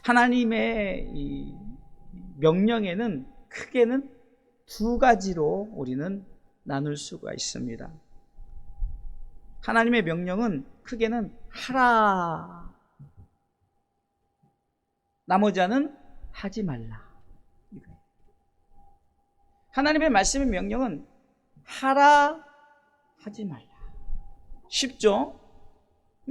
하나님의 이 명령에는 크게는 두 가지로 우리는 나눌 수가 있습니다. 하나님의 명령은 크게는 하라, 나머지는 하지 말라. 하나님의 말씀의 명령은 하라, 하지 말라. 쉽죠?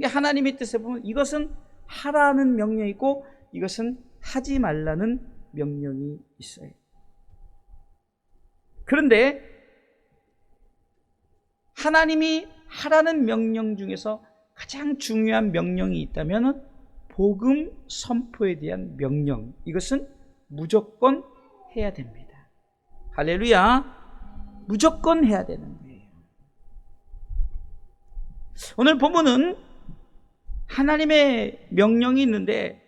하나님의 뜻에 보면 이것은 하라는 명령이 있고 이것은 하지 말라는 명령이 있어요. 그런데 하나님이 하라는 명령 중에서 가장 중요한 명령이 있다면 복음 선포에 대한 명령, 이것은 무조건 해야 됩니다. 할렐루야. 무조건 해야 되는 거예요. 오늘 본문은 하나님의 명령이 있는데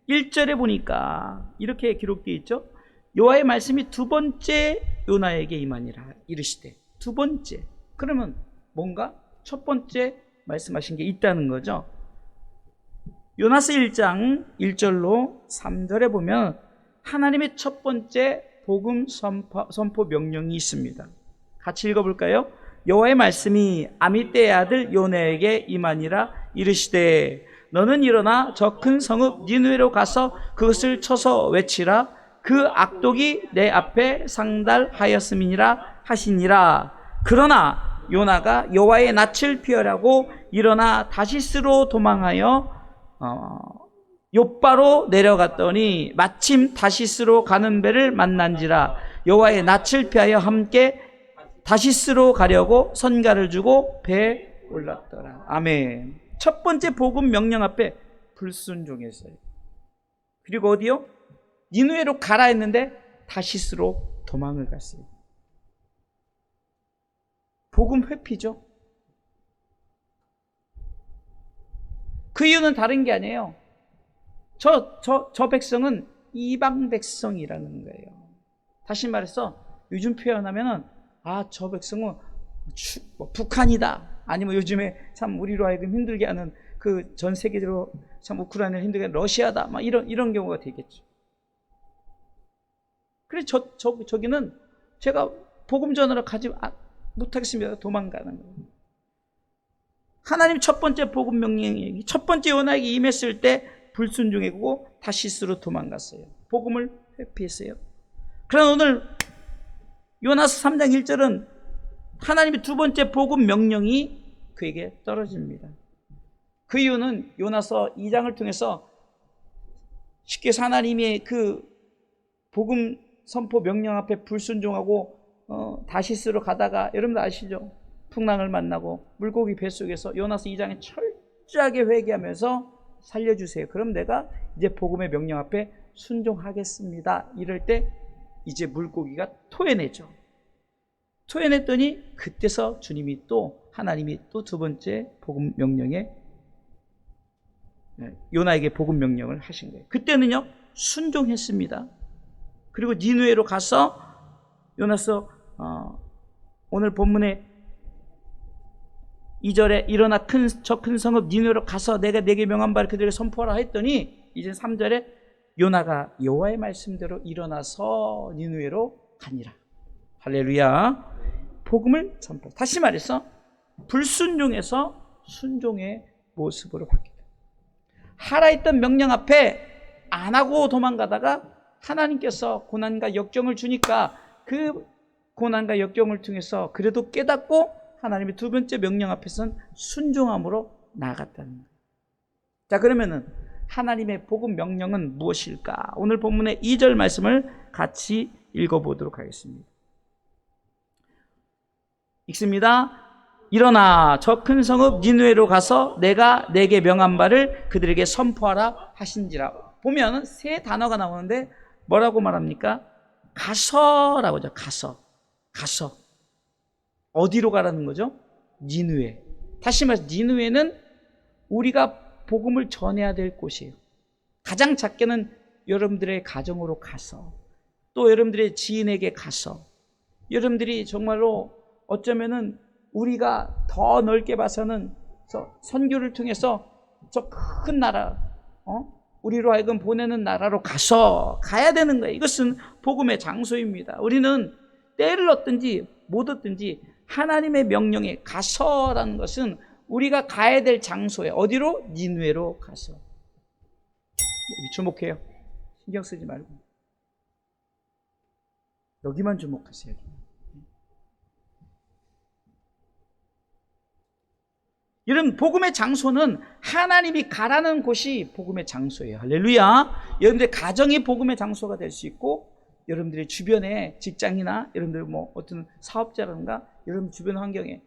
1절에 보니까 이렇게 기록되어 있죠. 여호와의 말씀이 두 번째 요나에게 임하니라 이르시되. 두 번째, 그러면 뭔가 첫 번째 말씀하신 게 있다는 거죠. 요나서 1장 1절로 3절에 보면 하나님의 첫 번째 복음 선포 명령이 있습니다. 같이 읽어볼까요? 여호와의 말씀이 아미떼의 아들 요나에게 임하니라 이르시되 너는 일어나 저 큰 성읍 니느웨로 가서 그것을 쳐서 외치라. 그 악독이 내 앞에 상달하였음이니라 하시니라. 그러나 요나가 여호와의 낯을 피하려고 일어나 다시스로 도망하여 욥바로 내려갔더니 마침 다시스로 가는 배를 만난지라. 여호와의 낯을 피하여 함께 다시스로 가려고 선가를 주고 배에 올랐더라. 아멘. 첫 번째 복음 명령 앞에 불순종했어요. 그리고 어디요? 니느웨로 가라 했는데 다시스로 도망을 갔어요. 복음 회피죠. 그 이유는 다른 게 아니에요. 저 백성은 이방 백성이라는 거예요. 다시 말해서 요즘 표현하면은 저 백성은 북한이다. 아니면 요즘에 참 우리로 하여금 힘들게 하는 그 전 세계적으로 참 우크라이나를 힘들게 하는 러시아다. 막 이런 경우가 되겠죠. 그래 저기는 제가 복음 전하러 가지 못하겠습니다. 도망가는 거예요. 하나님 첫 번째 복음 명령이 첫 번째 요나에게 임했을 때 불순종했고 다시스로 도망갔어요. 복음을 회피했어요. 그러나 오늘 요나서 3장 1절은 하나님의 두 번째 복음 명령이 그에게 떨어집니다. 그 이유는 요나서 2장을 통해서 쉽게 해서 하나님의 그 복음 선포 명령 앞에 불순종하고 다시스로 가다가 여러분들 아시죠? 풍랑을 만나고 물고기 뱃속에서 요나서 2장에 철저하게 회개하면서 살려주세요. 그럼 내가 이제 복음의 명령 앞에 순종하겠습니다. 이럴 때 이제 물고기가 토해내죠. 토해냈더니 그때서 주님이 또 하나님이 또 두 번째 복음 명령에 요나에게 복음 명령을 하신 거예요. 그때는요 순종했습니다. 그리고 니느웨로 가서 요나서 오늘 본문에 2절에 일어나 저 큰 성읍 니느웨로 가서 내가 내게 명한 바를 그들에게 선포하라 했더니 이제 3절에 요나가 여호와의 말씀대로 일어나서 니느웨로 가니라. 할렐루야. 복음을 선포. 다시 말해서 불순종에서 순종의 모습으로 바뀌다. 하라 했던 명령 앞에 안 하고 도망가다가 하나님께서 고난과 역경을 주니까 그 고난과 역경을 통해서 그래도 깨닫고 하나님의 두 번째 명령 앞에서는 순종함으로 나아갔다는 거예요. 자, 그러면은 하나님의 복음 명령은 무엇일까? 오늘 본문의 2절 말씀을 같이 읽어보도록 하겠습니다. 읽습니다. 일어나 저 큰 성읍 니느웨로 가서 내가 내게 명한 바를 그들에게 선포하라 하신지라. 보면 세 단어가 나오는데 뭐라고 말합니까? 가서라고 하죠. 가서. 어디로 가라는 거죠? 니느웨. 다시 말해서 니느웨는 우리가 복음을 전해야 될 곳이에요. 가장 작게는 여러분들의 가정으로 가서, 또 여러분들의 지인에게 가서, 여러분들이 정말로 어쩌면은 우리가 더 넓게 봐서는 선교를 통해서 저 큰 나라, 우리로 하여금 보내는 나라로 가야 되는 거예요. 이것은 복음의 장소입니다. 우리는 때를 얻든지 못 얻든지 하나님의 명령에 가서라는 것은 우리가 가야 될 장소에, 어디로? 니느웨로 가서. 여기 주목해요. 신경 쓰지 말고 여기만 주목하세요. 여러분, 복음의 장소는 하나님이 가라는 곳이 복음의 장소예요. 할렐루야. 여러분들의 가정이 복음의 장소가 될 수 있고, 여러분들의 주변에 직장이나 여러분들 뭐 어떤 사업자라든가 여러분 주변 환경에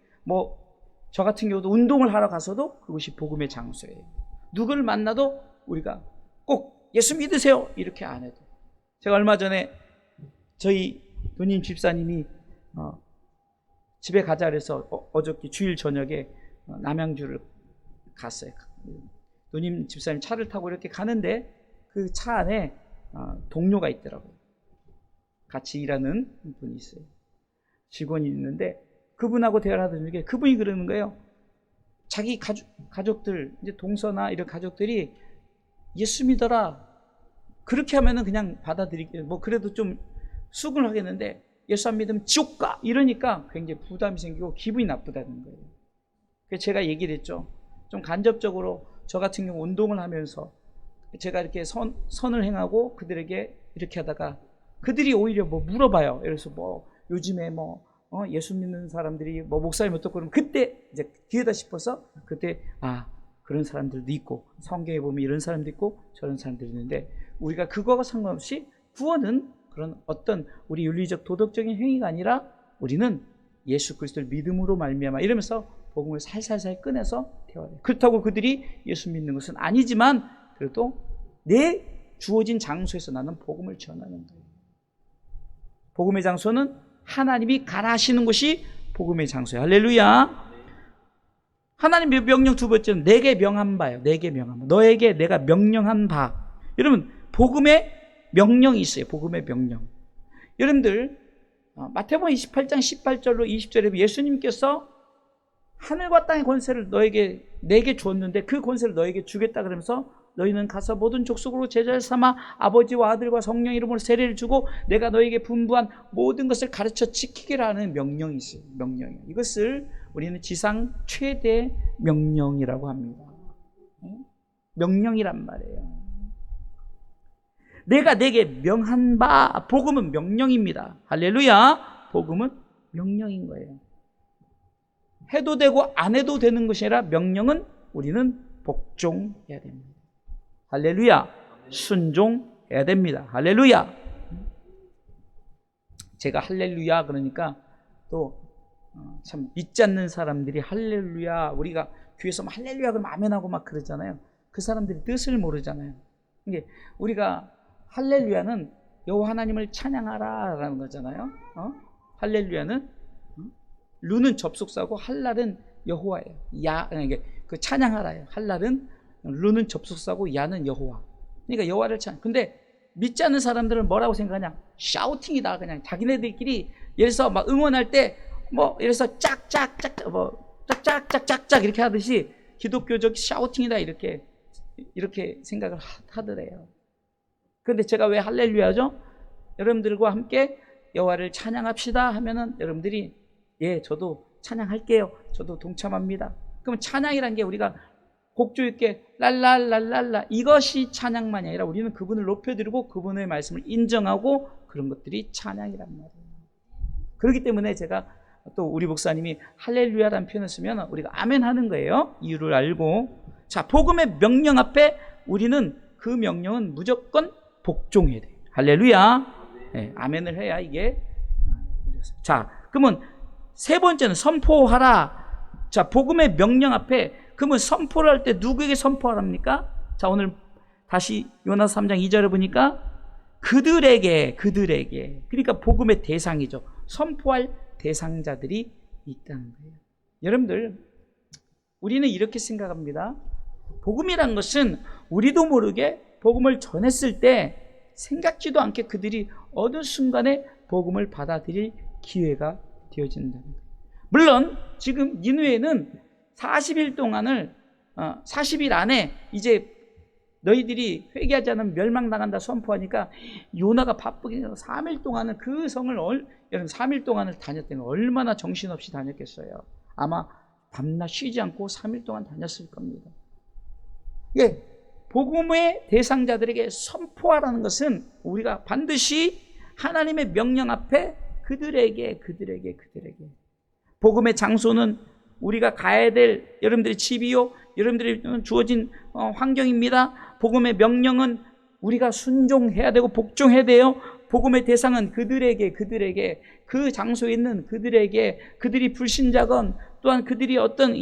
저 같은 경우도 운동을 하러 가서도 그것이 복음의 장소예요. 누구를 만나도 우리가 꼭 예수 믿으세요 이렇게 안 해도. 제가 얼마 전에 저희 누님 집사님이 집에 가자 그래서 어저께 주일 저녁에 남양주를 갔어요. 누님 집사님 차를 타고 이렇게 가는데 그 차 안에 동료가 있더라고요. 같이 일하는 분이 있어요. 직원이 있는데 그분하고 대화를 하던 중에 그분이 그러는 거예요. 자기 가족들, 이제 동서나 이런 가족들이 예수 믿어라. 그렇게 하면은 그냥 받아들이게, 그래도 좀 수긍을 하겠는데 예수 안 믿으면 지옥 가! 이러니까 굉장히 부담이 생기고 기분이 나쁘다는 거예요. 그래서 제가 얘기를 했죠. 좀 간접적으로 저 같은 경우 운동을 하면서 제가 이렇게 선을 행하고 그들에게 이렇게 하다가 그들이 오히려 물어봐요. 그래서 요즘에 예수 믿는 사람들이 목사님 어떻고 그러면 그때 이제 기회다 싶어서 그때 그런 사람들도 있고 성경에 보면 이런 사람도 있고 저런 사람들이 있는데 우리가 그거와 상관없이 구원은 그런 어떤 우리 윤리적 도덕적인 행위가 아니라 우리는 예수 그리스도를 믿음으로 말미암아 이러면서 복음을 살살살 꺼내서 대화해요. 그렇다고 그들이 예수 믿는 것은 아니지만 그래도 내 주어진 장소에서 나는 복음을 전하는 거예요. 복음의 장소는 하나님이 가라 하시는 곳이 복음의 장소예요. 할렐루야. 하나님의 명령 두 번째는 내게 명한 바예요. 내게 명한 바. 너에게 내가 명령한 바. 여러분, 복음의 명령이 있어요. 복음의 명령. 여러분들 마태복음 28장 18절로 20절에 예수님께서 하늘과 땅의 권세를 내게 줬는데 그 권세를 너에게 주겠다 그러면서 너희는 가서 모든 족속으로 제자를 삼아 아버지와 아들과 성령 이름으로 세례를 주고 내가 너에게 분부한 모든 것을 가르쳐 지키기라 하는 명령이 있어요. 명령이에요. 이것을 우리는 지상 최대 명령이라고 합니다. 명령이란 말이에요. 내가 내게 명한 바, 복음은 명령입니다. 할렐루야. 복음은 명령인 거예요. 해도 되고 안 해도 되는 것이 아니라 명령은 우리는 복종해야 됩니다. 할렐루야. 순종해야 됩니다. 할렐루야. 제가 할렐루야 그러니까 또 참 믿지 않는 사람들이 할렐루야, 우리가 교회에서 할렐루야 그러면 아멘하고 막 그러잖아요. 그 사람들이 뜻을 모르잖아요. 이게 우리가 할렐루야는 여호와 하나님을 찬양하라 라는 거잖아요. 할렐루야는 루는 접속사고 할랄은 여호와예요. 이게 그 찬양하라예요. 할랄은 루는 접속사고 야는 여호와. 그러니까 여호와를 찬양. 근데 믿지 않는 사람들은 뭐라고 생각하냐? 샤우팅이다. 그냥 자기네들끼리 예를 들어서 막 응원할 때 예를 들어서 짝짝짝 이렇게 하듯이 기독교적 샤우팅이다 이렇게 생각을 하더래요. 그런데 제가 왜 할렐루야죠? 여러분들과 함께 여호와를 찬양합시다 하면은 여러분들이 저도 찬양할게요. 저도 동참합니다. 그러면 찬양이란 게 우리가 곡조 있게 랄랄랄랄라 이것이 찬양만이 아니라 우리는 그분을 높여드리고 그분의 말씀을 인정하고 그런 것들이 찬양이란 말이에요. 그렇기 때문에 제가 또 우리 목사님이 할렐루야라는 표현을 쓰면 우리가 아멘 하는 거예요. 이유를 알고. 자, 복음의 명령 앞에 우리는 그 명령은 무조건 복종해야 돼요. 할렐루야. 네, 아멘을 해야 이게. 자, 그러면 세 번째는 선포하라. 자, 복음의 명령 앞에 그러면 선포를 할 때 누구에게 선포하랍니까? 자, 오늘 다시 요나서 3장 2절에 보니까 그들에게 그러니까 복음의 대상이죠. 선포할 대상자들이 있다는 거예요. 여러분들, 우리는 이렇게 생각합니다. 복음이란 것은 우리도 모르게 복음을 전했을 때 생각지도 않게 그들이 어느 순간에 복음을 받아들일 기회가 되어진다는 거예요. 물론 지금 니느웨는 40일 동안을 40일 안에 이제 너희들이 회개하지 않으면 멸망당한다 선포하니까 요나가 바쁘게 3일 동안은 그 성을 여러분 3일 동안을 다녔다는 거 얼마나 정신없이 다녔겠어요. 아마 밤낮 쉬지 않고 3일 동안 다녔을 겁니다. 예, 복음의 대상자들에게 선포하라는 것은 우리가 반드시 하나님의 명령 앞에 그들에게 복음의 장소는 우리가 가야 될 여러분들의 집이요, 여러분들이 주어진 환경입니다. 복음의 명령은 우리가 순종해야 되고 복종해야 돼요. 복음의 대상은 그들에게 그 장소에 있는 그들에게, 그들이 불신자건 또한 그들이 어떤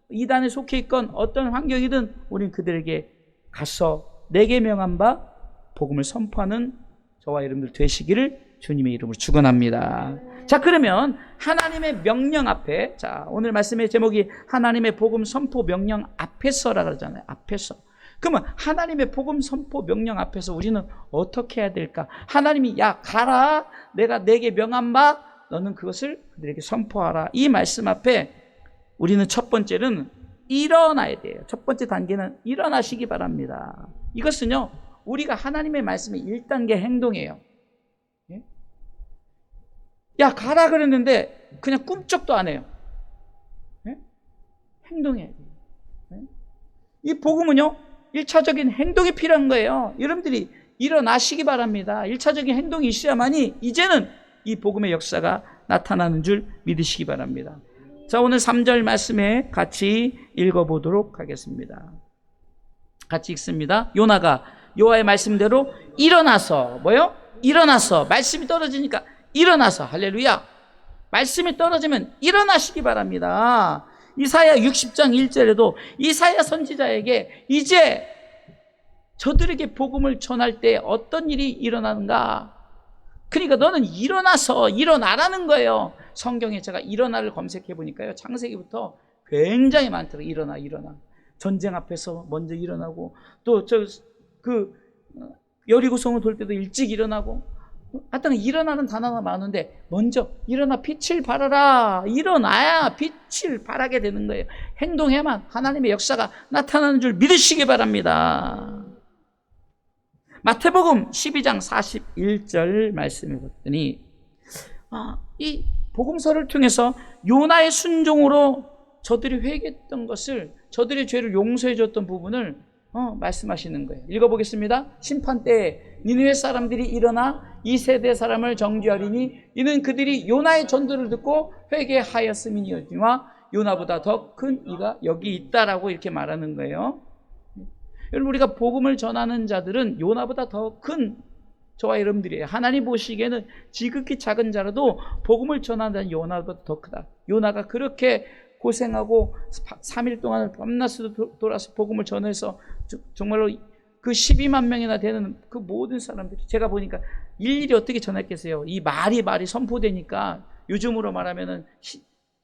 이단에 속해 있건 어떤 환경이든 우리는 그들에게 가서 내게 명한 바 복음을 선포하는 저와 여러분들 되시기를 주님의 이름으로 축원합니다. 자, 그러면 하나님의 명령 앞에, 자, 오늘 말씀의 제목이 하나님의 복음 선포 명령 앞에서라 그러잖아요. 앞에서. 그러면 하나님의 복음 선포 명령 앞에서 우리는 어떻게 해야 될까? 하나님이 야 가라, 내가 내게 명한 바 너는 그것을 그들에게 선포하라. 이 말씀 앞에 우리는 첫 번째는 일어나야 돼요. 첫 번째 단계는 일어나시기 바랍니다. 이것은요, 우리가 하나님의 말씀의 1단계 행동이에요. 야 가라 그랬는데 그냥 꿈쩍도 안 해요. 행동해야 돼요. 이 복음은요, 1차적인 행동이 필요한 거예요. 여러분들이 일어나시기 바랍니다. 1차적인 행동이 있어야만이 이제는 이 복음의 역사가 나타나는 줄 믿으시기 바랍니다. 자, 오늘 3절 말씀에 같이 읽어보도록 하겠습니다. 같이 읽습니다. 요나가 여호와의 말씀대로 일어나서, 뭐요? 일어나서, 말씀이 떨어지니까 일어나서, 할렐루야. 말씀이 떨어지면 일어나시기 바랍니다. 이사야 60장 1절에도 이사야 선지자에게 이제 저들에게 복음을 전할 때 어떤 일이 일어나는가? 그러니까 너는 일어나서 일어나라는 거예요. 성경에 제가 일어나를 검색해 보니까요, 창세기부터 굉장히 많더라고요. 일어나. 전쟁 앞에서 먼저 일어나고, 또 여리고성을 돌 때도 일찍 일어나고, 하여튼 일어나는 단어가 많은데 먼저 일어나 빛을 발하라. 일어나야 빛을 발하게 되는 거예요. 행동해야만 하나님의 역사가 나타나는 줄 믿으시기 바랍니다. 마태복음 12장 41절 말씀을 봤더니 이 복음서를 통해서 요나의 순종으로 저들이 회개했던 것을, 저들의 죄를 용서해 줬던 부분을 말씀하시는 거예요. 읽어보겠습니다. 심판 때에 니느웨 사람들이 일어나 이 세대 사람을 정죄하리니 이는 그들이 요나의 전도를 듣고 회개하였음이니와 요나보다 더 큰 이가 여기 있다라고 이렇게 말하는 거예요. 여러분, 우리가 복음을 전하는 자들은 요나보다 더 큰 저와 여러분들이에요. 하나님 보시기에는 지극히 작은 자라도 복음을 전하는 자는 요나보다 더 크다. 요나가 그렇게 고생하고 3일 동안 밤낮으로 돌아서 복음을 전해서 정말로 그 12만 명이나 되는 그 모든 사람들이, 제가 보니까 일일이 어떻게 전했겠어요. 이 말이 선포되니까, 요즘으로 말하면은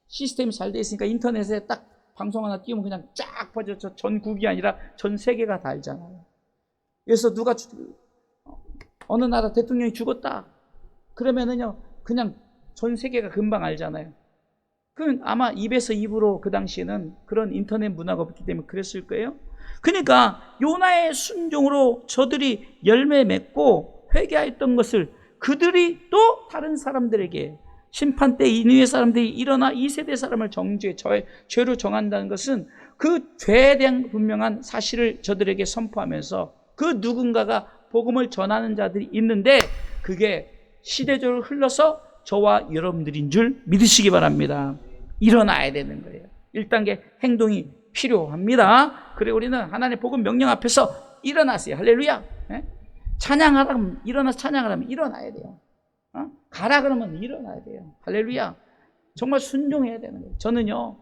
시스템이 잘 돼 있으니까 인터넷에 딱 방송 하나 띄우면 그냥 쫙 퍼져. 전국이 아니라 전 세계가 다 알잖아요. 그래서 누가 어느 나라 대통령이 죽었다 그러면은요, 그냥 전 세계가 금방 알잖아요. 그럼 아마 입에서 입으로 그 당시에는 그런 인터넷 문화가 없기 때문에 그랬을 거예요. 그러니까 요나의 순종으로 저들이 열매 맺고 회개했던 것을 그들이 또 다른 사람들에게, 심판 때 이누의 사람들이 일어나 이 세대 사람을 죄로 정한다는 것은 그 죄에 대한 분명한 사실을 저들에게 선포하면서 그 누군가가 복음을 전하는 자들이 있는데 그게 시대적으로 흘러서 저와 여러분들인 줄 믿으시기 바랍니다. 일어나야 되는 거예요. 1단계 행동이 필요합니다. 그래, 우리는 하나님의 복음 명령 앞에서 일어나세요. 할렐루야. 찬양하라 그러면 일어나서 찬양하라면 일어나야 돼요. 가라 그러면 일어나야 돼요. 할렐루야. 정말 순종해야 되는 거예요. 저는요,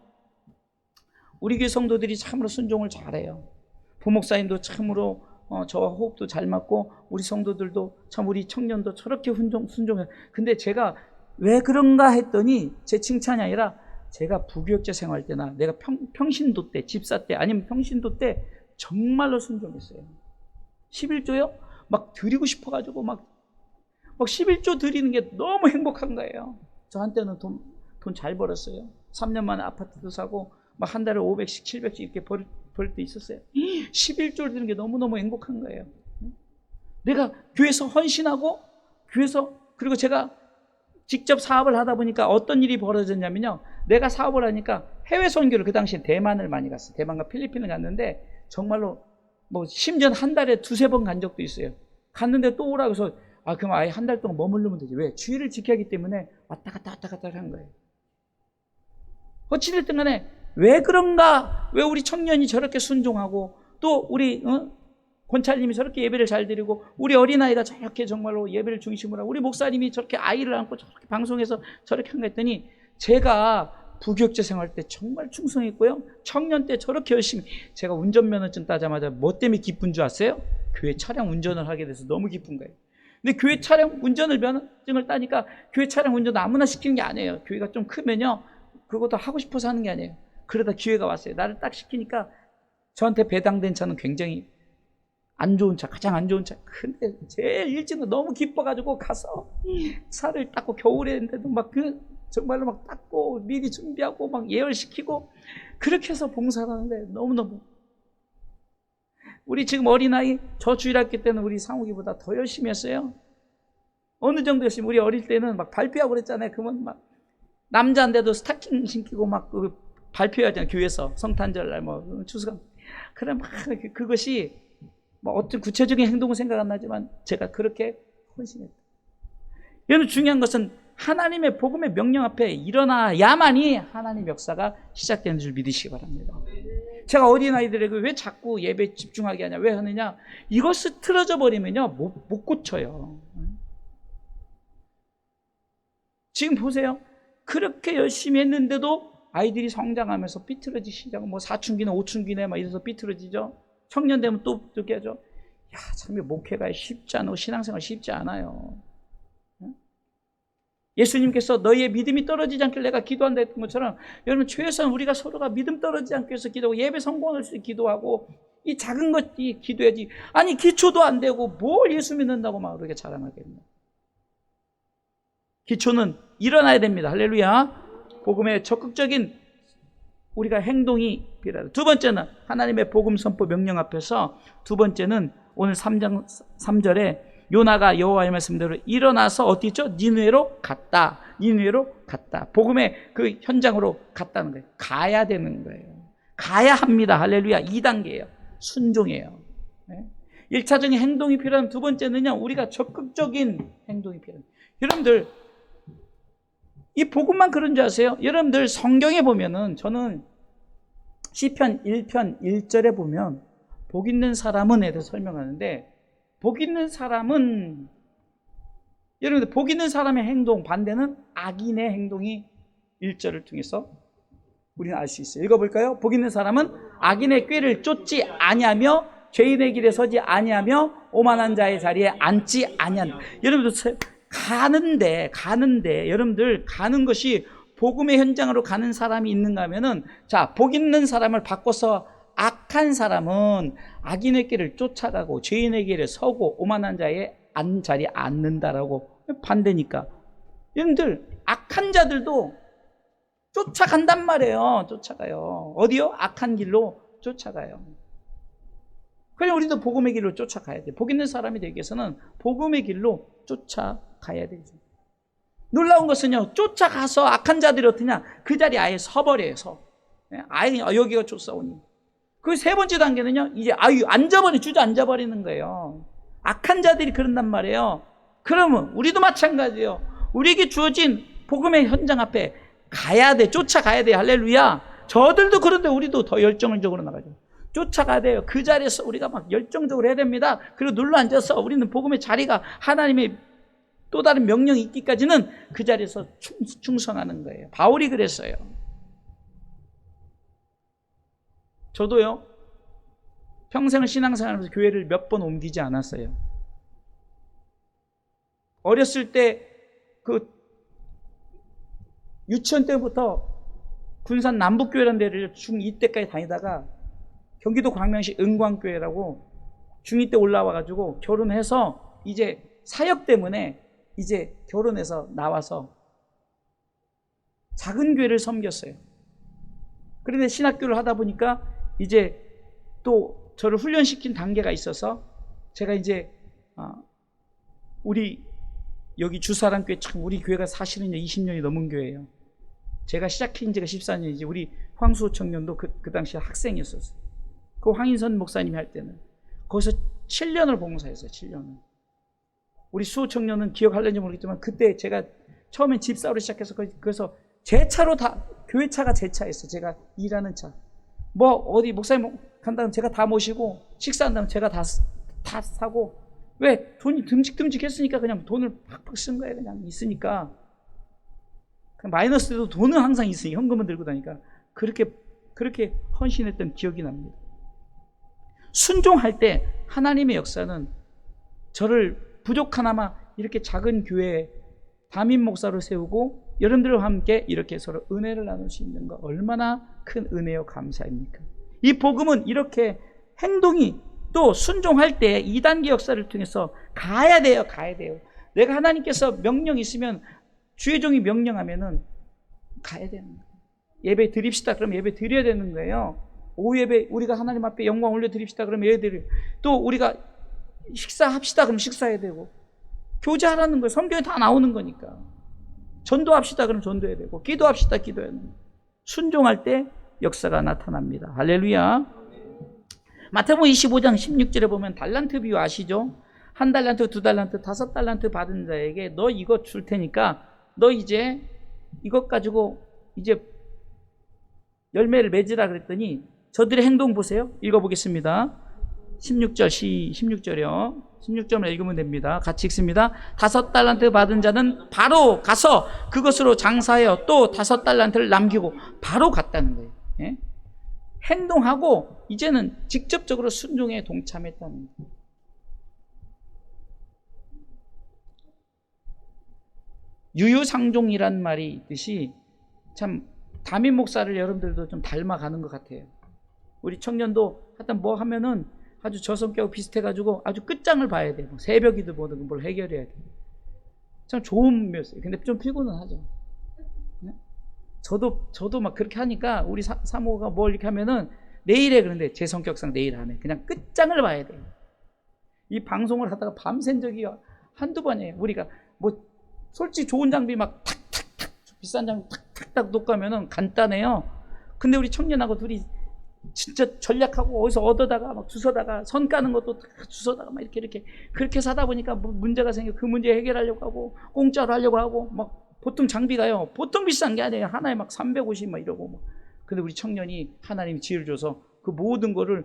우리 교회 성도들이 참으로 순종을 잘해요. 부목사님도 참으로 저와 호흡도 잘 맞고, 우리 성도들도 참, 우리 청년도 저렇게 순종해요. 근데 제가 왜 그런가 했더니 제 칭찬이 아니라 제가 부교육자 생활 때나 내가 평신도 때, 집사 때, 아니면 평신도 때 정말로 순종했어요. 11조요? 막 드리고 싶어가지고 막 11조 드리는 게 너무 행복한 거예요. 저한테는 돈 잘 벌었어요. 3년 만에 아파트도 사고 막 한 달에 500씩 700씩 이렇게 벌 그럴 때 있었어요. 11조를 드는 게 너무너무 행복한 거예요. 내가 교회에서 헌신하고 교회에서, 그리고 제가 직접 사업을 하다 보니까 어떤 일이 벌어졌냐면요, 내가 사업을 하니까 해외 선교를, 그 당시에 대만을 많이 갔어요. 대만과 필리핀을 갔는데 정말로 뭐 심지어 한 달에 2-3번 간 적도 있어요. 갔는데 또 오라고 해서, 그럼 아예 한 달 동안 머무르면 되지. 왜? 주의를 지켜야 하기 때문에 왔다 갔다 한 거예요. 어찌됐든 간에 왜 그런가? 왜 우리 청년이 저렇게 순종하고, 또 우리 권찰님이 저렇게 예배를 잘 드리고, 우리 어린아이가 저렇게 정말로 예배를 중심으로 하고, 우리 목사님이 저렇게 아이를 안고 저렇게 방송에서 저렇게 한 거 했더니, 제가 부교육자 생활 때 정말 충성했고요, 청년 때 저렇게 열심히, 제가 운전면허증 따자마자 뭐 때문에 기쁜 줄 아세요? 교회 차량 운전을 하게 돼서 너무 기쁜 거예요. 근데 교회 차량 운전을 면허증을 따니까, 교회 차량 운전 아무나 시키는 게 아니에요. 교회가 좀 크면요, 그것도 하고 싶어서 하는 게 아니에요. 그러다 기회가 왔어요. 나를 딱 시키니까 저한테 배당된 차는 굉장히 안 좋은 차, 가장 안 좋은 차. 근데 제일 일찍 너무 기뻐가지고 가서 차를 닦고, 겨울에 했는데도 막 정말로 막 닦고 미리 준비하고 막 예열시키고 그렇게 해서 봉사를 하는데 너무너무. 우리 지금 어린아이, 저 주일학교 때는 우리 상욱이보다 더 열심히 했어요. 어느 정도 열심히. 우리 어릴 때는 막 발표하고 그랬잖아요. 그러면 막 남자인데도 스타킹 신기고 막 발표하잖아요. 교회에서 성탄절날 뭐 추수감. 그래 막 그것이 뭐 어떤 구체적인 행동은 생각 안 나지만 제가 그렇게 헌신했다. 여러분, 중요한 것은 하나님의 복음의 명령 앞에 일어나야만이 하나님 역사가 시작되는 줄 믿으시기 바랍니다. 제가 어린아이들에게 왜 자꾸 예배 집중하게 하냐, 왜 하느냐, 이것을 틀어져 버리면요 못 고쳐요. 지금 보세요. 그렇게 열심히 했는데도 아이들이 성장하면서 삐뚤어지기 시작하고, 뭐 사춘기나 오춘기나 막 이래서 삐뚤어지죠. 청년 되면 또 그렇게 하죠. 참 목회가 쉽지 않고 신앙생활 쉽지 않아요. 예수님께서 너희의 믿음이 떨어지지 않길 내가 기도한다 했던 것처럼, 여러분, 최소한 우리가 서로가 믿음 떨어지지 않기 위해서 기도하고, 예배 성공할 수 있게 기도하고, 이 작은 것이 기도해야지. 아니 기초도 안 되고 뭘 예수 믿는다고 막 그렇게 자랑하겠냐. 기초는 일어나야 됩니다. 할렐루야. 복음의 적극적인 우리가 행동이 필요하다. 두 번째는 하나님의 복음 선포 명령 앞에서, 두 번째는 오늘 3장 3절에 요나가 여호와의 말씀대로 일어나서 어디 있죠? 니느웨로 갔다. 니느웨로 갔다. 복음의 그 현장으로 갔다는 거예요. 가야 되는 거예요. 가야 합니다. 할렐루야. 2단계예요. 순종이에요. 1차적인 행동이 필요한, 두 번째는요, 우리가 적극적인 행동이 필요해요. 여러분들, 이 복음만 그런 줄 아세요? 여러분들 성경에 보면은, 저는 시편 1편 1절에 보면 복 있는 사람은에 대해서 설명하는데, 복 있는 사람은, 여러분들 복 있는 사람의 행동 반대는 악인의 행동이 1절을 통해서 우리는 알 수 있어요. 읽어볼까요? 복 있는 사람은 악인의 꾀를 쫓지 아니하며 죄인의 길에 서지 아니하며 오만한 자의 자리에 앉지 아니한다. 여러분들 가는데 여러분들 가는 것이 복음의 현장으로 가는 사람이 있는가 하면은, 자, 복 있는 사람을 바꿔서 악한 사람은 악인의 길을 쫓아가고 죄인의 길에 서고 오만한 자의 자리에 앉는다라고. 반대니까. 여러분들 악한 자들도 쫓아간단 말이에요. 쫓아가요. 어디요? 악한 길로 쫓아가요. 그래서 우리도 복음의 길로 쫓아가야 돼. 복 있는 사람이 되기 위해서는 복음의 길로 쫓아가야 되죠. 놀라운 것은요, 쫓아가서 악한 자들이 어떠냐, 그 자리에 아예 서버려요. 아예 여기가 쫓아오니. 그 세 번째 단계는요, 이제 주저앉아버리는 거예요. 악한 자들이 그런단 말이에요. 그러면 우리도 마찬가지예요. 우리에게 주어진 복음의 현장 앞에 가야 돼. 쫓아가야 돼. 할렐루야. 저들도 그런데 우리도 더 열정적으로 나가죠. 쫓아가야 돼요. 그 자리에서 우리가 막 열정적으로 해야 됩니다. 그리고 눌러 앉아서 우리는 복음의 자리가, 하나님의 또 다른 명령이 있기까지는 그 자리에서 충성하는 거예요. 바울이 그랬어요. 저도요, 평생을 신앙생활하면서 교회를 몇 번 옮기지 않았어요. 어렸을 때 유치원 때부터 군산 남북교회라는 데를 중2 때까지 다니다가 경기도 광명시 은광교회라고 중2 때 올라와가지고 결혼해서, 이제 사역 때문에 이제 결혼해서 나와서 작은 교회를 섬겼어요. 그런데 신학교를 하다 보니까 이제 또 저를 훈련시킨 단계가 있어서 제가 이제 우리 여기 주사랑교회 참 우리 교회가 사실은 20년이 넘은 교회예요. 제가 시작한 지가 14년이지 우리 황수호 청년도 그 당시에 학생이었었어요. 그 황인선 목사님이 할 때는 거기서 7년을 봉사했어요. 7년을. 우리 수호 청년은 기억할는지 모르겠지만 그때 제가 처음엔 집사로 시작해서 그래서 제 차로 다 교회 차가 제 차였어요. 제가 일하는 차. 뭐 어디 목사님 간다면 제가 다 모시고 식사한다면 제가 다 사고 왜 돈이 듬직듬직했으니까 그냥 돈을 팍팍 쓴 거예요. 그냥 있으니까 그냥 마이너스 돼도 돈은 항상 있으니 현금은 들고 다니까 그렇게 헌신했던 기억이 납니다. 순종할 때 하나님의 역사는 저를 부족하나마 이렇게 작은 교회에 담임 목사로 세우고 여러분들과 함께 이렇게 서로 은혜를 나눌 수 있는 거 얼마나 큰 은혜요 감사입니까? 이 복음은 이렇게 행동이 또 순종할 때 2단계 역사를 통해서 가야 돼요. 내가 하나님께서 명령 있으면 주의 종이 명령하면은 가야 되는 거예요. 예배 드립시다 그러면 예배 드려야 되는 거예요. 오후 예배 우리가 하나님 앞에 영광 올려 드립시다 그러면 예배 드려요. 또 우리가 식사합시다 그러면 식사해야 되고 교제하라는 거예요. 성경에 다 나오는 거니까. 전도합시다 그러면 전도해야 되고 기도합시다 기도해야 되는 거예요. 순종할 때 역사가 나타납니다. 할렐루야. 마태복음 25장 16절에 보면 달란트 비유 아시죠? 1달란트, 2달란트, 5달란트 받은 자에게 너 이거 줄 테니까 너 이제 이것 가지고 이제 열매를 맺으라 그랬더니 저들의 행동 보세요. 읽어보겠습니다. 16절이요. 16절만 읽으면 됩니다. 같이 읽습니다. 5달란트 받은 자는 바로 가서 그것으로 장사하여 또 5달란트를 남기고 바로 갔다는 거예요. 예? 행동하고 이제는 직접적으로 순종에 동참했다는 거예요. 유유상종이란 말이 있듯이 참 담임 목사를 여러분들도 좀 닮아가는 것 같아요. 우리 청년도 하여튼 뭐 하면은 아주 저 성격하고 비슷해가지고 아주 끝장을 봐야 돼요. 새벽이든 뭐든 뭘 해결해야 돼요. 참 좋은 묘수예요. 근데 좀 피곤은 하죠. 네? 저도 막 그렇게 하니까 우리 사모가 뭘 이렇게 하면은 내일 해 그런데 제 성격상 내일 안 해. 그냥 끝장을 봐야 돼요. 이 방송을 하다가 밤샌 적이 한두 번이에요. 우리가 뭐 솔직히 좋은 장비 막 탁탁탁 비싼 장비 탁탁탁 놓고 하면은 간단해요. 근데 우리 청년하고 둘이 진짜 전략하고 어디서 얻어다가 막 주워다가 선 까는 것도 다 주워다가 막 이렇게 그렇게 사다 보니까 문제가 생겨 그 문제 해결하려고 하고 공짜로 하려고 하고 막 보통 장비가요 보통 비싼 게 아니에요. 하나에 막 350 막 이러고 막. 근데 우리 청년이 하나님이 지혜를 줘서 그 모든 거를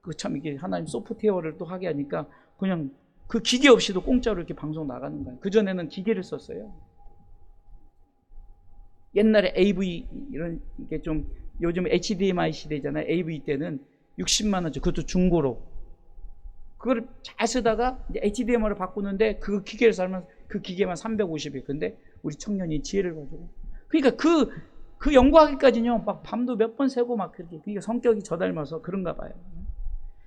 그 참 이게 하나님 소프트웨어를 또 하게 하니까 그냥 그 기계 없이도 공짜로 이렇게 방송 나가는 거예요. 그전에는 기계를 썼어요. 옛날에 AV 이런 이게 좀 요즘 HDMI 시대잖아요. AV 때는 60만 원짜리 그것도 중고로 그걸 잘 쓰다가 이제 HDMI로 바꾸는데 그 기계를 사면 그 기계만 350이에요. 근데 우리 청년이 지혜를 가지고 그러니까 그 연구하기까지는요 막 밤도 몇 번 새고 막 그렇게 그러니까 성격이 저 닮아서 그런가 봐요.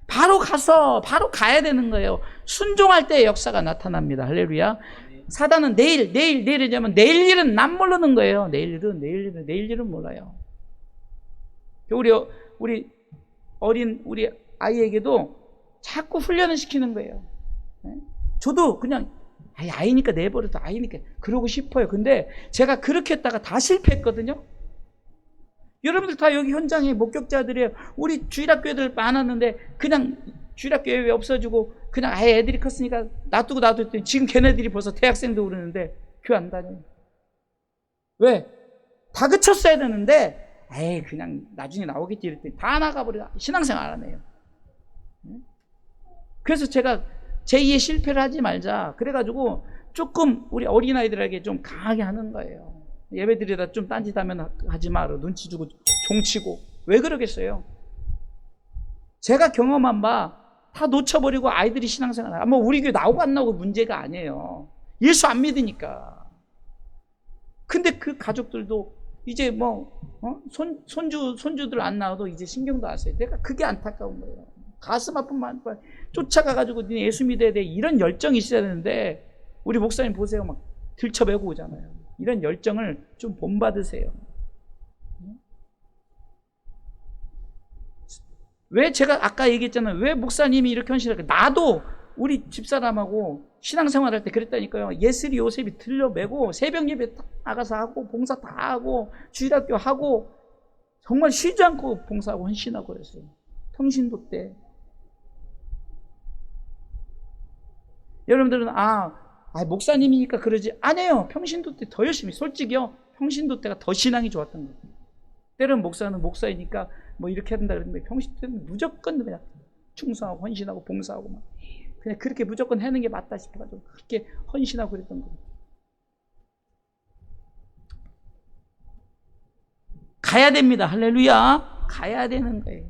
바로 가야 되는 거예요. 순종할 때 역사가 나타납니다. 할렐루야. 사단은 내일이자면 내일 일은 남 모르는 거예요. 내일 일은 몰라요. 우리 어린 우리 아이에게도 자꾸 훈련을 시키는 거예요. 저도 그냥 아이니까 내버려둬 아이니까 그러고 싶어요. 근데 제가 그렇게 했다가 다 실패했거든요. 여러분들 다 여기 현장에 목격자들이에요. 우리 주일학교들 많았는데 그냥 주일학교 왜 없어지고 그냥 아예 애들이 컸으니까 놔두고 했더니 지금 걔네들이 벌써 대학생도 그러는데 교회 안 다녀요. 왜? 다 그쳤어야 되는데 에이 그냥 나중에 나오겠지 이랬더니 다 나가버려. 신앙생활 안 하네요. 그래서 제가 제2의 실패를 하지 말자 그래가지고 조금 우리 어린아이들에게 좀 강하게 하는 거예요. 예배드리다 좀 딴짓하면 하지 마라. 눈치 주고 종치고 왜 그러겠어요? 제가 경험한 바 다 놓쳐버리고 아이들이 신앙생활 뭐 우리 교회 나오고 안 나오고 문제가 아니에요. 예수 안 믿으니까. 근데 그 가족들도 이제 뭐 손주들 안 나와도 이제 신경도 안 써요. 내가 그게 안타까운 거예요. 가슴 아픈만 쫓아가가지고 니네 예수 믿어야 돼 이런 열정이 있어야 되는데 우리 목사님 보세요 막 들쳐매고 오잖아요. 이런 열정을 좀 본받으세요. 왜 제가 아까 얘기했잖아요. 왜 목사님이 이렇게 헌신할까? 나도 우리 집사람하고 신앙생활 할 때 그랬다니까요. 예슬이 요셉이 들려매고 새벽 예배 나가서 하고 봉사 다 하고 주일학교 하고 정말 쉬지 않고 봉사하고 헌신하고 그랬어요. 평신도 때. 여러분들은 목사님이니까 그러지. 아니에요. 평신도 때 더 열심히. 솔직히요. 평신도 때가 더 신앙이 좋았던 거예요. 때로는 목사는 목사이니까 뭐 이렇게 해야 된다 그러는데 평신도 때는 무조건 그냥 충성하고 헌신하고 봉사하고 막 그냥 그렇게 무조건 하는 게 맞다 싶어가지고 그렇게 헌신하고 그랬던 거예요. 가야 됩니다. 할렐루야. 가야 되는 거예요.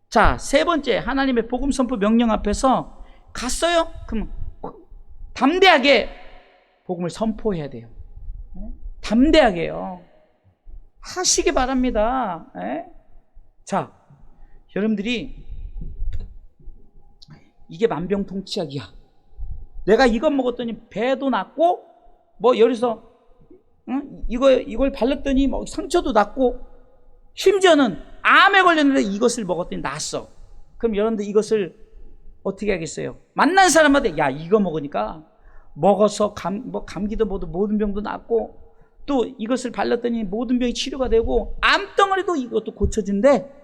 자, 세 번째, 하나님의 복음 선포 명령 앞에서 갔어요? 그럼 담대하게 복음을 선포해야 돼요. 담대하게요. 하시기 바랍니다. 자, 여러분들이 이게 만병통치약이야. 내가 이것 먹었더니 배도 낫고 뭐 여기서 이걸 발랐더니 뭐 상처도 낫고 심지어는 암에 걸렸는데 이것을 먹었더니 낫어. 그럼 여러분들 이것을 어떻게 하겠어요? 만난 사람한테 야 이거 먹으니까 먹어서 감기도 모든 병도 낫고 또 이것을 발랐더니 모든 병이 치료가 되고 암덩어리도 이것도 고쳐진대.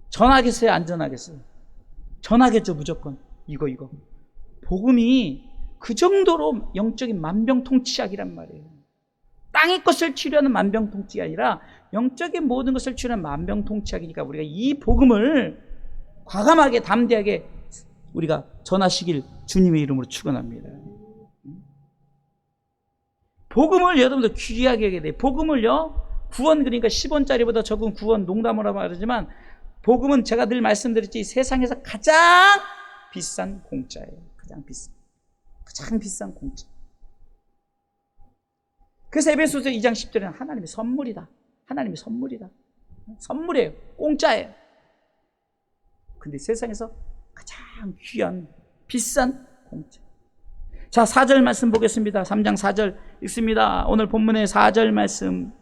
전하겠어요? 안 전하겠어요? 전하겠죠. 무조건. 이거 복음이 그 정도로 영적인 만병통치약이란 말이에요. 땅의 것을 치료하는 만병통치약이 아니라 영적인 모든 것을 치료하는 만병통치약이니까 우리가 이 복음을 과감하게 담대하게 우리가 전하시길 주님의 이름으로 축원합니다. 복음을 여러분들 귀하게 하게 돼요. 복음을요, 구원, 그러니까 10원짜리보다 적은 구원, 농담으로 말하지만 복음은 제가 늘 말씀드렸지 세상에서 가장 비싼 공짜예요. 가장 비싼 공짜. 그래서 에베소서 2장 10절에는 하나님의 선물이다. 하나님의 선물이다. 선물이에요. 공짜예요. 근데 세상에서 가장 귀한 비싼 공짜. 자, 4절 말씀 보겠습니다. 3장 4절 읽습니다. 오늘 본문의 4절 말씀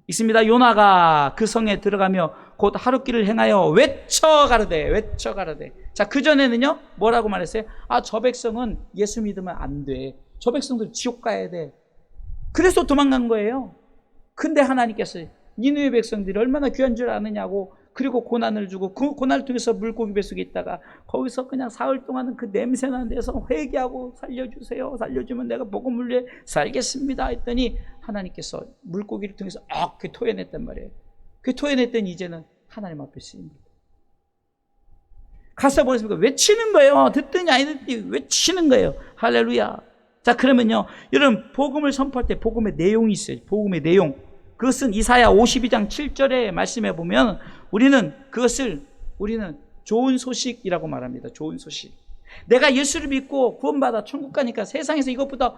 읽습니다. 요나가 그 성에 들어가며 곧 하룻길을 행하여 외쳐 가르되. 자, 그전에는요 뭐라고 말했어요? 저 백성은 예수 믿으면 안 돼. 저 백성들 지옥 가야 돼. 그래서 도망간 거예요. 근데 하나님께서 니느웨 백성들이 얼마나 귀한 줄 아느냐고, 그리고 고난을 주고 그 고난을 통해서 물고기 뱃속에 있다가 거기서 그냥 사흘 동안은 그 냄새나는 데서 회개하고 살려주세요. 살려주면 내가 복음을 위해 살겠습니다 했더니 하나님께서 물고기를 통해서 그 토해냈단 말이에요. 그 토해냈더니 이제는 하나님 앞에 쓰입니다. 가서 보겠습니까? 외치는 거예요. 듣더니 아니 듣더니 외치는 거예요. 할렐루야. 자, 그러면요 여러분 복음을 선포할 때 복음의 내용이 있어요. 복음의 내용. 그것은 이사야 52장 7절에 말씀해 보면 우리는 좋은 소식이라고 말합니다. 좋은 소식. 내가 예수를 믿고 구원받아 천국 가니까 세상에서 이것보다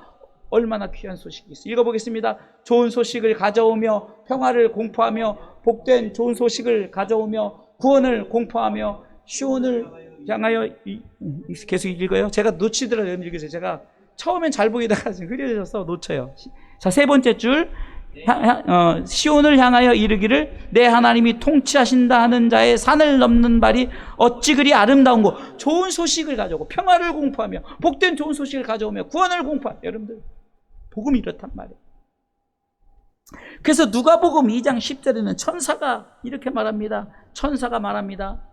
얼마나 귀한 소식이 있어요. 읽어보겠습니다. 좋은 소식을 가져오며 평화를 공포하며 복된 좋은 소식을 가져오며 구원을 공포하며 시온을 향하여 계속 읽어요. 제가 놓치더라도 읽으세요. 제가 처음엔 잘 보이다가 흐려져서 놓쳐요. 자, 세 번째 줄. 시온을 향하여 이르기를 내 하나님이 통치하신다 하는 자의 산을 넘는 발이 어찌 그리 아름다운고. 좋은 소식을 가져오고 평화를 공포하며 복된 좋은 소식을 가져오며 구원을 공포하며. 여러분들 복음이 이렇단 말이에요. 그래서 누가복음 2장 10절에는 천사가 이렇게 말합니다. 천사가 말합니다.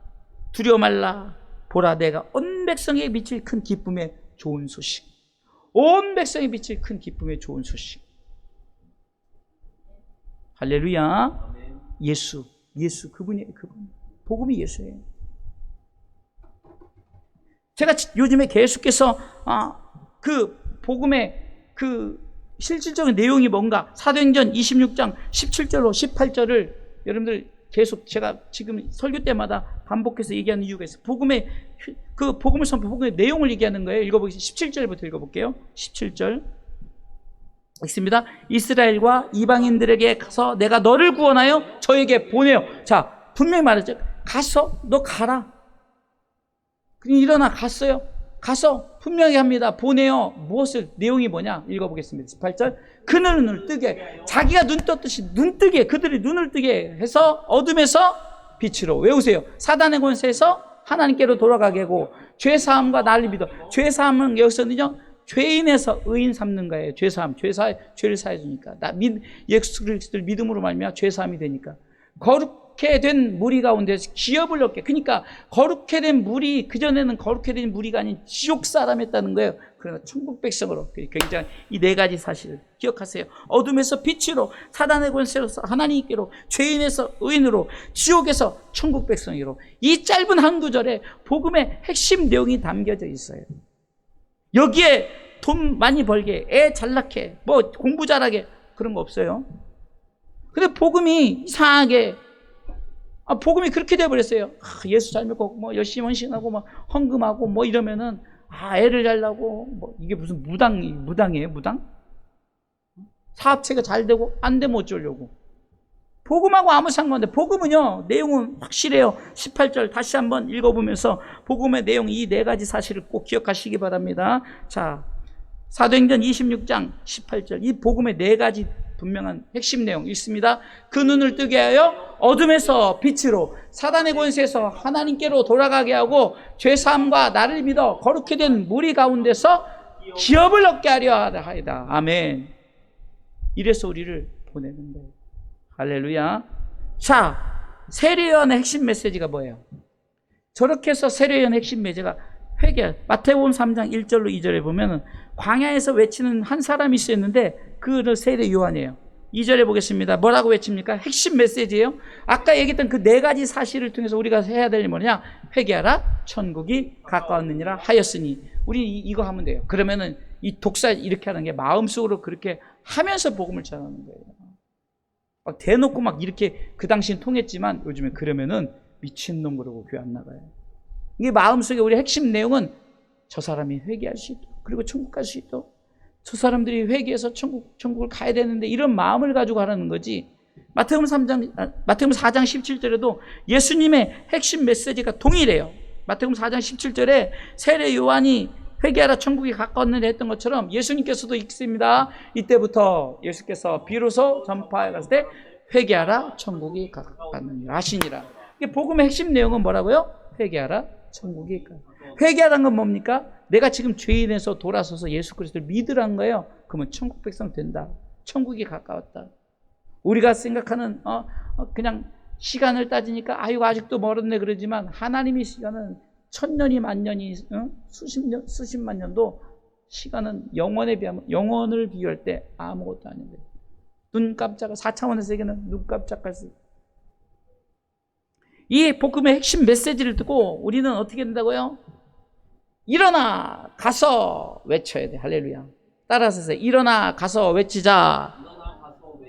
두려워 말라. 보라 내가 온 백성에게 미칠 큰 기쁨의 좋은 소식. 온 백성에 미칠 큰 기쁨의 좋은 소식. 할렐루야. 예수 그분 복음이 예수예요. 제가 요즘에 계속해서 그 복음의 그 실질적인 내용이 뭔가 사도행전 26장 17절로 18절을 여러분들 계속 제가 지금 설교 때마다 반복해서 얘기하는 이유가 있어요. 복음을 선포, 복음의 내용을 얘기하는 거예요. 읽어보겠습니다. 17절부터 읽어볼게요. 17절 읽습니다. 이스라엘과 이방인들에게 가서 내가 너를 구원하여 저에게 보내요. 자, 분명히 말했죠. 가서 너 가라. 그냥 일어나 갔어요. 가서 분명히 합니다. 보내어 무엇을, 내용이 뭐냐? 읽어보겠습니다. 18절. 그는 눈을 뜨게, 자기가 눈 떴듯이 눈 뜨게, 그들이 눈을 뜨게 해서 어둠에서 빛으로. 외우세요. 사단의 권세에서 하나님께로 돌아가게 하고, 죄사함과 나를 믿어. 죄사함은 여기서는요, 죄인에서 의인 삼는 거예요. 죄사함, 죄를 사해 주니까. 예수 그리스도를 믿음으로 말미암아 죄사함이 되니까. 거룩해 된 무리 가운데서 기업을 얻게. 그러니까 거룩해 된 무리, 그전에는 거룩해 된 무리가 아닌 지옥 사람이었다는 거예요. 그러나 천국 백성으로. 굉장히 이 네 가지 사실을 기억하세요. 어둠에서 빛으로, 사단의 권세로서 하나님께로, 죄인에서 의인으로, 지옥에서 천국 백성으로. 이 짧은 한 구절에 복음의 핵심 내용이 담겨져 있어요. 여기에 돈 많이 벌게, 애 잘 낳게, 뭐 공부 잘하게, 그런 거 없어요. 근데 복음이 이상하게, 복음이 그렇게 돼버렸어요. 예수 잘 믿고 뭐 열심히 헌신하고 막 헌금하고 뭐 이러면은 애를 잘 낳고, 뭐 이게 무슨 무당이에요? 무당? 사업체가 잘 되고 안 되면 어쩌려고. 복음하고 아무 상관없는데, 복음은요, 내용은 확실해요. 18절 다시 한번 읽어보면서 복음의 내용, 이 네 가지 사실을 꼭 기억하시기 바랍니다. 자, 사도행전 26장 18절, 이 복음의 네 가지 분명한 핵심 내용 있습니다. 그 눈을 뜨게 하여 어둠에서 빛으로, 사단의 권세에서 하나님께로 돌아가게 하고, 죄사함과 나를 믿어 거룩히 된 무리 가운데서 기업을 얻게 하려 하이다. 아멘. 이래서 우리를 보내는 거예요. 할렐루야. 자, 세례요한의 핵심 메시지가 뭐예요? 저렇게 해서 세례요한의 핵심 메시지가 회개. 마태복음 3장 1절로 2절에 보면은 광야에서 외치는 한 사람이 있었는데 그를 세례요한이에요. 2절에 보겠습니다. 뭐라고 외칩니까? 핵심 메시지예요. 아까 얘기했던 그 네 가지 사실을 통해서 우리가 해야 될 일이 뭐냐? 회개하라, 천국이 가까웠느니라 하였으니. 우리 이거 하면 돼요. 그러면은 이 독사 이렇게 하는 게 마음속으로 그렇게 하면서 복음을 전하는 거예요. 막 대놓고 막 이렇게 그 당시엔 통했지만 요즘에 그러면은 미친놈 그러고 교회 안 나가요. 이게 마음속에 우리 핵심 내용은 저 사람이 회개할 수 있도록, 그리고 천국 갈 수 있도록, 저 사람들이 회개해서 천국을 가야 되는데, 이런 마음을 가지고 하라는 거지. 마태복음 4장 17절에도 예수님의 핵심 메시지가 동일해요. 마태복음 4장 17절에 세례 요한이 회개하라 천국이 가까웠느냐 했던 것처럼 예수님께서도 있습니다. 이때부터 예수께서 비로소 전파해 갔을 때 회개하라 천국이 가까웠느니라 하시니라. 이게 복음의 핵심 내용은 뭐라고요? 회개하라 천국이 가까웠느니라. 회개하라는 건 뭡니까? 내가 지금 죄인에서 돌아서서 예수 그리스도를 믿으라는 거예요. 그러면 천국 백성 된다. 천국이 가까웠다. 우리가 생각하는 그냥 시간을 따지니까 아직도 멀었네 그러지만, 하나님의 시간은 천년이 만년이 수십만 년도, 시간은 영원을 비교할 때 아무것도 아닌데, 눈 깜짝할 4차원의 세계는 눈 깜짝할 수. 이 복음의 핵심 메시지를 듣고 우리는 어떻게 된다고요? 일어나 가서 외쳐야 돼. 할렐루야. 따라서 하세요. 일어나 가서 외치자.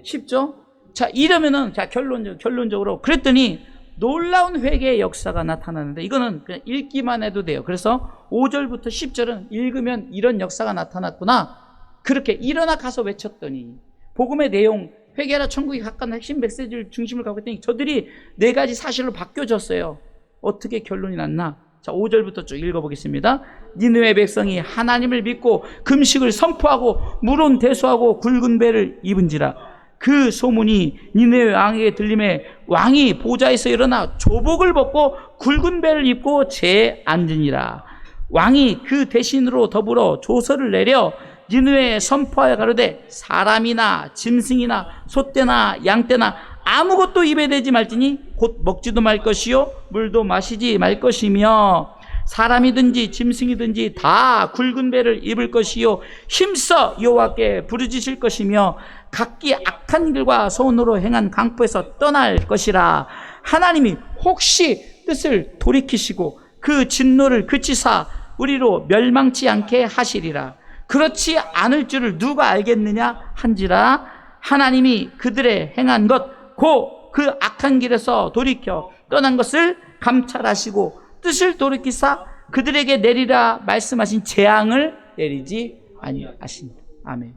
쉽죠? 자, 이러면은, 자, 결론적으로 그랬더니 놀라운 회개의 역사가 나타나는데, 이거는 그냥 읽기만 해도 돼요. 그래서 5절부터 10절은 읽으면 이런 역사가 나타났구나. 그렇게 일어나 가서 외쳤더니, 복음의 내용, 회개하라 천국이 가까운 핵심 메시지를 중심을 갖고 있더니 저들이 네 가지 사실로 바뀌어졌어요. 어떻게 결론이 났나? 자, 5절부터 쭉 읽어보겠습니다. 니느웨 백성이 하나님을 믿고 금식을 선포하고 물은 대수하고 굵은 배를 입은지라. 그 소문이 니느웨 왕에게 들림에 왕이 보좌에서 일어나 조복을 벗고 굵은 배를 입고 재에 앉으니라. 왕이 그 대신으로 더불어 조서를 내려 니느웨에 선포하여 가로되 사람이나 짐승이나 소떼나 양떼나 아무것도 입에 대지 말지니 곧 먹지도 말 것이요 물도 마시지 말 것이며, 사람이든지 짐승이든지 다 굵은 배를 입을 것이요 힘써 여호와께 부르짖을 것이며, 각기 악한 길과 손으로 행한 강포에서 떠날 것이라. 하나님이 혹시 뜻을 돌이키시고 그 진노를 그치사 우리로 멸망치 않게 하시리라. 그렇지 않을 줄을 누가 알겠느냐 한지라. 하나님이 그들의 행한 것 곧 그 악한 길에서 돌이켜 떠난 것을 감찰하시고 뜻을 돌이키사 그들에게 내리라 말씀하신 재앙을 내리지 아니하시니라. 아멘.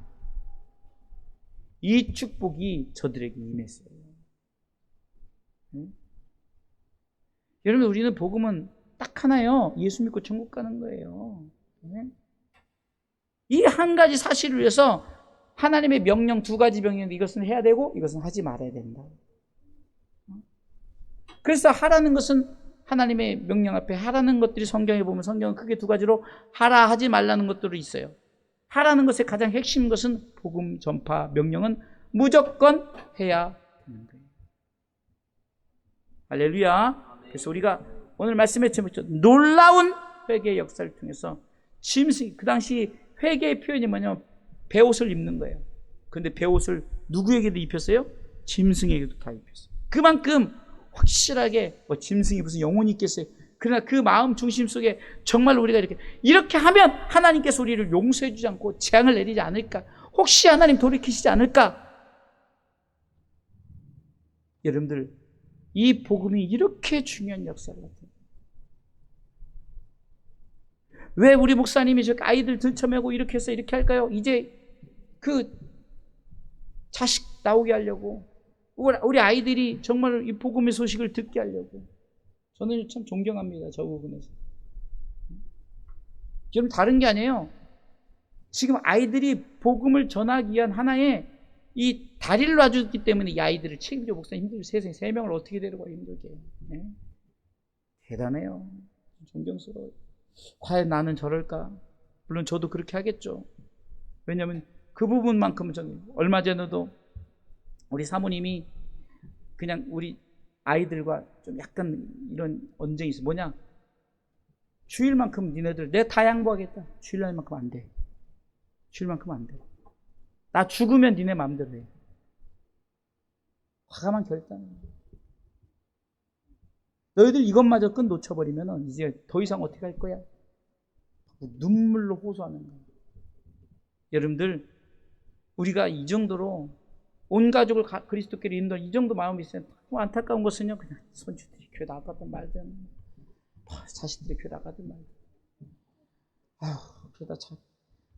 이 축복이 저들에게 임했어요. 여러분, 우리는 복음은 딱 하나요. 예수 믿고 천국 가는 거예요. 이 한 가지 사실을 위해서 하나님의 명령 두 가지 명령, 이것은 해야 되고 이것은 하지 말아야 된다. 그래서 하라는 것은 하나님의 명령 앞에 하라는 것들이 성경에 보면 성경은 크게 두 가지로 하라 하지 말라는 것들이 있어요. 하라는 것의 가장 핵심 것은 복음 전파 명령은 무조건 해야 되는 거예요. 할렐루야. 그래서 우리가 오늘 말씀에 제목죠. 놀라운 회개의 역사를 통해서 짐승, 그 당시 회개의 표현이 뭐냐면 베옷을 입는 거예요. 그런데 베옷을 누구에게도 입혔어요? 짐승에게도 다 입혔어요. 그만큼 확실하게 짐승이 무슨 영혼이 있겠어요. 그러나 그 마음 중심 속에 정말 우리가 이렇게 하면 하나님께서 우리를 용서해 주지 않고 재앙을 내리지 않을까? 혹시 하나님 돌이키시지 않을까? 여러분들, 이 복음이 이렇게 중요한 역사를 합니다. 왜 우리 목사님이 저 아이들 들쳐매고 이렇게 해서 이렇게 할까요? 이제 그 자식 나오게 하려고, 우리 아이들이 정말 이 복음의 소식을 듣게 하려고. 저는 참 존경합니다, 저 부분에서. 여러분, 다른 게 아니에요. 지금 아이들이 복음을 전하기 위한 하나의 이 다리를 놔주기 때문에 이 아이들을 책임져 목사님 힘들게 세상에 3명을 어떻게 데려가 힘들게. 네? 대단해요. 존경스러워요. 과연 나는 저럴까? 물론 저도 그렇게 하겠죠. 왜냐하면 그 부분만큼은 저는 얼마 전에도 우리 사모님이 그냥 우리 아이들과 좀 약간 이런 언쟁이 있어. 뭐냐? 주일만큼 니네들 내 다 양보하겠다. 주일날만큼 안 돼. 주일만큼 안 돼. 나 죽으면 니네 마음대로 해. 과감한 결단이야. 너희들 이것마저 끈 놓쳐버리면 이제 더 이상 어떻게 할 거야? 눈물로 호소하는 거야. 여러분들, 우리가 이 정도로 온 가족을 그리스도께로 인도한 이 정도 마음이 있어요. 안타까운 것은요, 그냥 손주들이 교회 나가든 말든, 자식들이 교회 나가든 말든. 그러다 참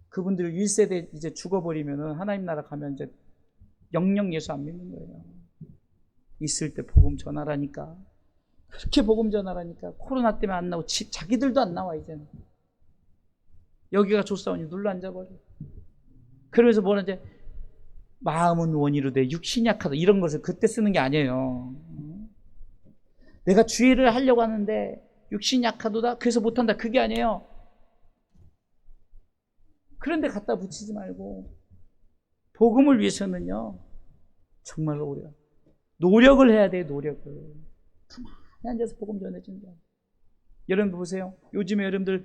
그분들 1세대 이제 죽어버리면은 하나님 나라 가면 이제 영영 예수 안 믿는 거예요. 있을 때 복음 전하라니까. 그렇게 복음 전하라니까. 코로나 때문에 안 나오고 자기들도 안 나와 이제는. 여기가 조사원이 눌러 앉아버려. 그러면서 뭐라 이제 마음은 원이로 돼 육신이 약하다 이런 것을 그때 쓰는 게 아니에요. 내가 주의를 하려고 하는데 육신이 약하도다 그래서 못한다 그게 아니에요. 그런데 갖다 붙이지 말고 복음을 위해서는요 정말로 우리가 노력을 해야 돼요. 노력을. 가만히 앉아서 복음 전해준다. 여러분 보세요. 요즘에 여러분들이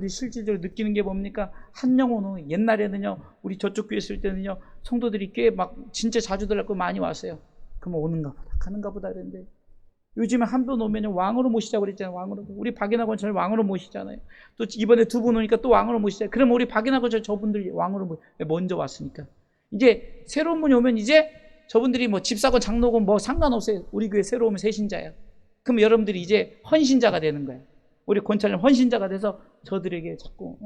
실질적으로 느끼는 게 뭡니까? 한 영혼은 옛날에는요 우리 저쪽 교회 있을 때는요 성도들이 꽤 막 진짜 자주 들어가고 많이 왔어요. 그러면 오는가 보다 가는가 보다 그랬는데 요즘에 한 분 오면 왕으로 모시자고 그랬잖아요. 왕으로. 우리 박인하고 저를 왕으로 모시잖아요. 또 이번에 두 분 오니까 또 왕으로 모시잖아요. 그럼 우리 박인하고 저분들이 왕으로 먼저 왔으니까 이제 새로운 분이 오면 이제 저분들이 뭐 집사건 장로건 뭐 상관없어요. 우리 교회 새로 오면 새신자예요. 그럼 여러분들이 이제 헌신자가 되는 거예요. 우리 권찰님 헌신자가 돼서 저들에게 자꾸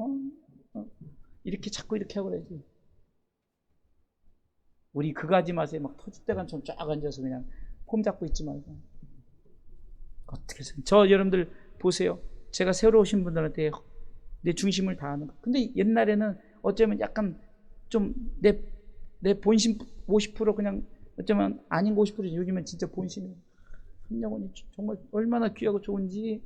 이렇게 자꾸 이렇게 하고 그러지. 우리 그거 하지 마세요. 막 터줏대감처럼 쫙 앉아서 그냥 폼 잡고 있지 말고. 어떻게 해서 저 여러분들 보세요. 제가 새로 오신 분들한테 내 중심을 다하는 거. 근데 옛날에는 어쩌면 약간 좀 내 본심 50% 그냥 어쩌면 아닌 거 50%. 요즘은 진짜 본심이 한 영혼이 정말 얼마나 귀하고 좋은지.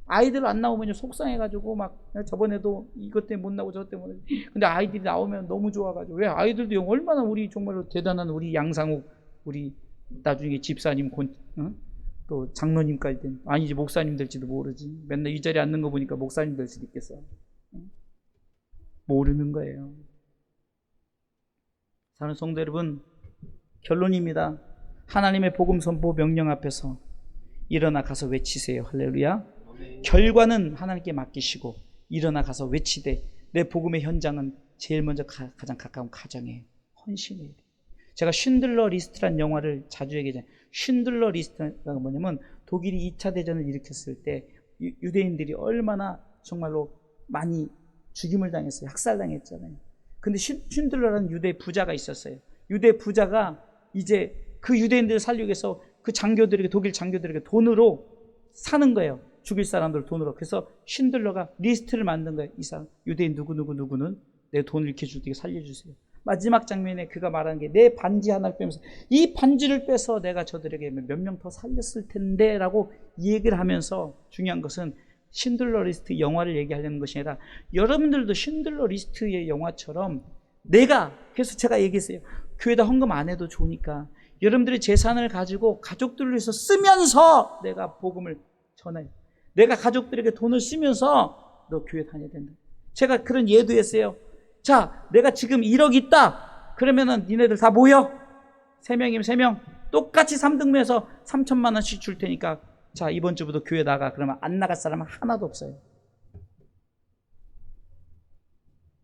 아이들 안 나오면 속상해가지고 막 저번에도 이것 때문에 못 나오고 저것 때문에. 근데 아이들이 나오면 너무 좋아가지고. 왜 아이들도 얼마나 우리 정말로 대단한 우리 양상욱 우리 나중에 집사님 또 장로님까지 된 아니지 목사님 될지도 모르지. 맨날 이 자리에 앉는 거 보니까 목사님 될 수도 있겠어. 모르는 거예요. 사랑하는 성도 여러분, 결론입니다. 하나님의 복음 선포 명령 앞에서 일어나 가서 외치세요. 할렐루야. 결과는 하나님께 맡기시고 일어나 가서 외치되 내 복음의 현장은 제일 먼저 가장 가까운 가정에 헌신해야 돼. 제가 쉰들러 리스트란 영화를 자주 얘기하잖아요. 쉰들러 리스트가 뭐냐면 독일이 2차 대전을 일으켰을 때 유대인들이 얼마나 정말로 많이 죽임을 당했어요. 학살당했잖아요. 근데 쉰들러라는 유대 부자가 있었어요. 유대 부자가 이제 그 유대인들을 살리기 위해서 그 장교들에게 독일 장교들에게 돈으로 사는 거예요. 죽일 사람들 돈으로. 그래서 신들러가 리스트를 만든 거예요. 이 사람 유대인 누구는 내 돈을 이렇게 줄 테니까 살려주세요. 마지막 장면에 그가 말하는 게 내 반지 하나를 빼면서 이 반지를 빼서 내가 저들에게 몇 명 더 살렸을 텐데 라고 얘기를 하면서, 중요한 것은 신들러 리스트 영화를 얘기하려는 것이 아니라 여러분들도 신들러 리스트의 영화처럼 그래서 제가 얘기했어요. 교회에다 헌금 안 해도 좋으니까 여러분들의 재산을 가지고 가족들을 위해서 쓰면서 내가 복음을 전해요. 내가 가족들에게 돈을 쓰면서 너 교회 다녀야 된다. 제가 그런 예도 했어요. 자, 내가 지금 1억 있다. 그러면은 니네들 다 모여. 3명이면 3명. 똑같이 3등분해서 3천만 원씩 줄 테니까 자, 이번 주부터 교회 나가. 그러면 안 나갈 사람은 하나도 없어요.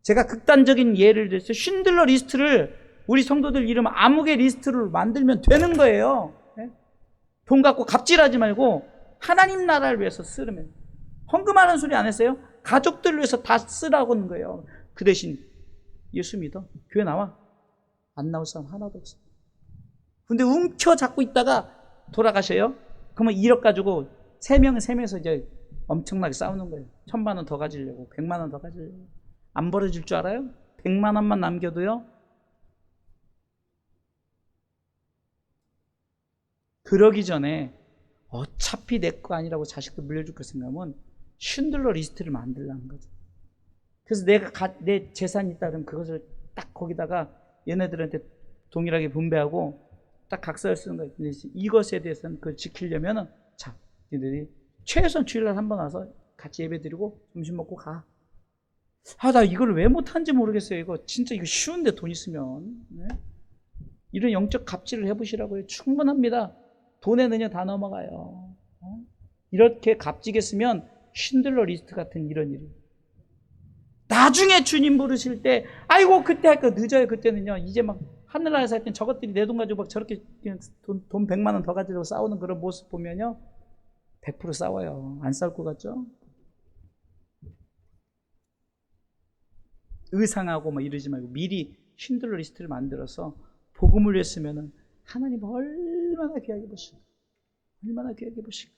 제가 극단적인 예를 들어서 신들러 리스트를 우리 성도들 이름 아무개 리스트를 만들면 되는 거예요. 돈 갖고 갑질하지 말고 하나님 나라를 위해서 쓰려면. 헌금하는 소리 안 했어요? 가족들을 위해서 다 쓰라고 하는 거예요. 그 대신 예수 믿어. 교회 나와. 안 나올 사람 하나도 없어. 근데 움켜잡고 있다가 돌아가셔요. 그러면 1억 가지고 3명에서 이제 엄청나게 싸우는 거예요. 1,000만 원 더 가지려고, 100만 원 더 가지려고. 안 벌어질 줄 알아요? 100만 원만 남겨도요. 그러기 전에 어차피 내 거 아니라고 자식들 물려줄 거 생각하면 신들러 리스트를 만들라는 거죠. 그래서 내 재산이 있다 그러면 그것을 딱 거기다가 얘네들한테 동일하게 분배하고 딱 각서를 쓰는 거예요. 이것에 대해서는 그걸 지키려면은, 자, 얘네들이 최소한 주일날 한번 와서 같이 예배 드리고 점심 먹고 가. 나 이걸 왜 못하는지 모르겠어요. 이거 진짜 이거 쉬운데 돈 있으면. 네? 이런 영적 갑질을 해보시라고요. 충분합니다. 돈에 넣으면 다 넘어가요. 이렇게 값지겠으면 신들러 리스트 같은 이런 일이. 나중에 주님 부르실 때, 아이고 그때 할 거 늦어요. 그때는요. 이제 막 하늘나라에서 할 땐 저것들이 내 돈 가지고 막 저렇게 그냥 돈 100만 원 더 가지려고 싸우는 그런 모습 보면요, 100% 싸워요. 안 싸울 것 같죠? 의상하고 막 이러지 말고 미리 신들러 리스트를 만들어서 복음을 했으면은 하나님 얼마나 귀하게 보실까? 얼마나 귀하게 보실까?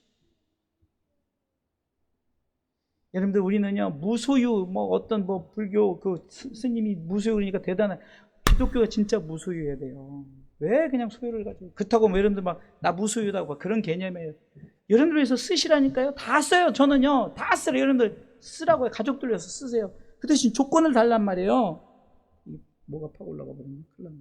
여러분들, 우리는요, 무소유, 어떤 불교 스님이 무소유 그러니까 대단한, 기독교가 진짜 무소유해야 돼요. 왜 그냥 소유를 가지고. 그렇다고 여러분들 나 무소유다고 그런 개념이에요. 여러분들 위해서 쓰시라니까요. 다 써요. 저는요, 다 쓰래요. 여러분들 쓰라고요. 가족들 위해서 쓰세요. 그 대신 조건을 달란 말이에요. 뭐가 팍 올라가 버리네. 큰일 났네.